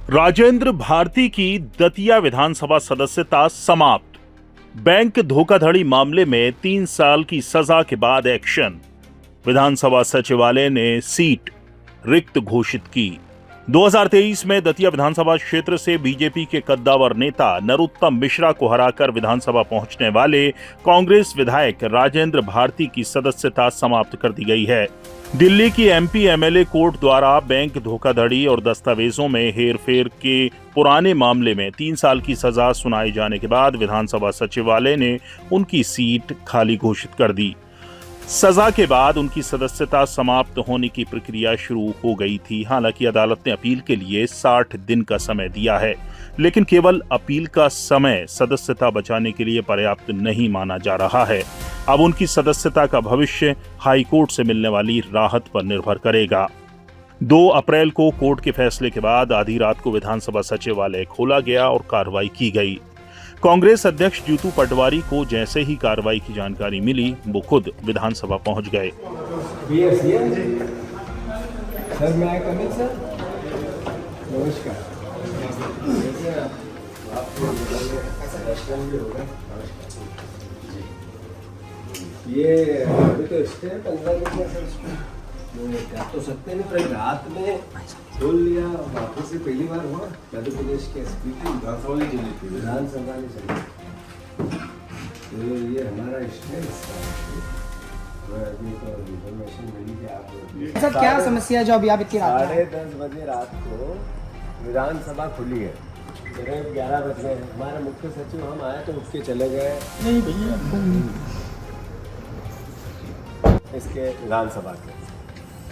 राजेंद्र भारती की दतिया विधानसभा सदस्यता समाप्त। बैंक धोखाधड़ी मामले में 3 साल की सजा के बाद एक्शन। विधानसभा सचिवालय ने सीट रिक्त घोषित की। 2023 में दतिया विधानसभा क्षेत्र से बीजेपी के कद्दावर नेता नरोत्तम मिश्रा को हराकर विधानसभा पहुंचने वाले कांग्रेस विधायक राजेंद्र भारती की सदस्यता समाप्त कर दी गई है। दिल्ली की एमपी एमएलए कोर्ट द्वारा बैंक धोखाधड़ी और दस्तावेजों में हेरफेर के पुराने मामले में 3 साल की सजा सुनाए जाने के बाद विधानसभा सचिवालय ने उनकी सीट खाली घोषित कर दी। सजा के बाद उनकी सदस्यता समाप्त होने की प्रक्रिया शुरू हो गई थी। हालांकि अदालत ने अपील के लिए 60 दिन का समय दिया है, लेकिन केवल अपील का समय सदस्यता बचाने के लिए पर्याप्त नहीं माना जा रहा है। अब उनकी सदस्यता का भविष्य हाईकोर्ट से मिलने वाली राहत पर निर्भर करेगा। 2 अप्रैल को कोर्ट के फैसले के बाद आधी रात को विधानसभा सचिवालय खोला गया और कार्रवाई की गई। कांग्रेस अध्यक्ष जीतू पटवारी को जैसे ही कार्रवाई की जानकारी मिली, वो खुद विधानसभा पहुंच गए। ये अभी तो स्टे 15 दिन का तो सकते नहीं, पर रात में खोल लिया। वापस से पहली बार हुआ मध्य प्रदेश के स्पीकर विधानसभा ने चली। तो ये हमारा स्टे अभी तो इन्फॉर्मेशन मिली कि आप सर क्या समस्या है जो अभी आप इतनी रात 10:30 बजे रात को विधानसभा खुली है। करीब 11 बज गए। हमारे मुख्य सचिव हम आए तो उठ के चले गए। नहीं भैया इसके विधानसभा के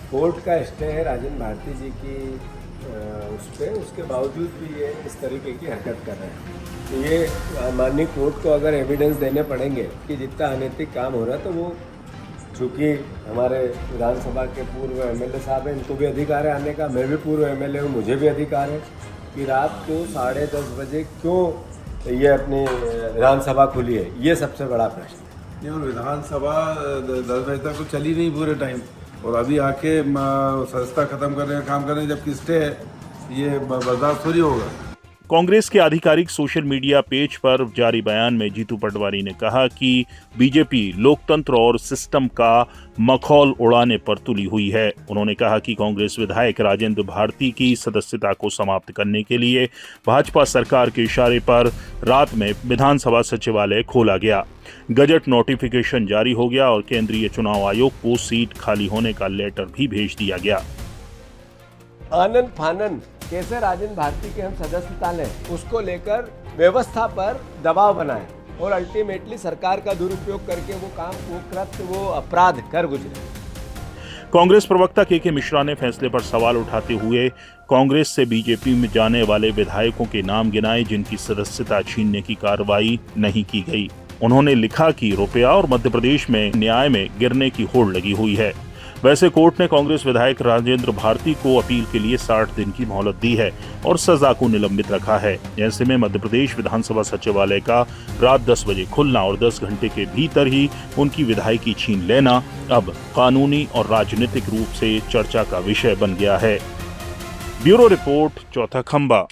कोर्ट का स्टे है राजेंद्र भारती जी की उस पर, उसके बावजूद भी ये इस तरीके की हरकत कर रहे हैं। तो ये माननीय कोर्ट को अगर एविडेंस देने पड़ेंगे कि जितना अनैतिक काम हो रहा है, तो वो चूँकि हमारे विधानसभा के पूर्व एमएलए साहब हैं, इनको भी अधिकार है आने का। मैं भी पूर्व एमएलए हूँ, मुझे भी अधिकार है कि रात को 10:30 बजे क्यों ये अपनी विधानसभा खुली है, ये सबसे बड़ा प्रश्न है। और विधानसभा 10 बजे तक तो चली नहीं पूरे टाइम, और अभी आके सदस्यता खत्म करने का काम कर रहे हैं, जबकि स्टे है। ये बर्दाश्त थोड़ी होगा। कांग्रेस के आधिकारिक सोशल मीडिया पेज पर जारी बयान में जीतू पटवारी ने कहा कि बीजेपी लोकतंत्र और सिस्टम का मखौल उड़ाने पर तुली हुई है। उन्होंने कहा कि कांग्रेस विधायक राजेंद्र भारती की सदस्यता को समाप्त करने के लिए भाजपा सरकार के इशारे पर रात में विधानसभा सचिवालय खोला गया। गजट नोटिफिकेशन जारी हो गया और केंद्रीय चुनाव आयोग को सीट खाली होने का लेटर भी भेज दिया गया। आनंद फानन कैसे राजेंद्र भारती के हम सदस्यता लें, उसको लेकर व्यवस्था पर दबाव बनाए और अल्टीमेटली सरकार का दुरुपयोग करके वो काम, वो कृत्य, वो अपराध कर गुजरे। कांग्रेस प्रवक्ता के मिश्रा ने फैसले पर सवाल उठाते हुए कांग्रेस से बीजेपी में जाने वाले विधायकों के नाम गिनाए जिनकी सदस्यता छीनने की कार्रवाई नहीं की गई। उन्होंने लिखा कि रुपया और मध्य प्रदेश में न्याय में गिरने की होड़ लगी हुई है। वैसे कोर्ट ने कांग्रेस विधायक राजेंद्र भारती को अपील के लिए 60 दिन की मोहलत दी है और सजा को निलंबित रखा है। ऐसे में मध्य प्रदेश विधानसभा सचिवालय का रात 10 बजे खुलना और 10 घंटे के भीतर ही उनकी विधायकी छीन लेना अब कानूनी और राजनीतिक रूप से चर्चा का विषय बन गया है। ब्यूरो रिपोर्ट, चौथा खंबा।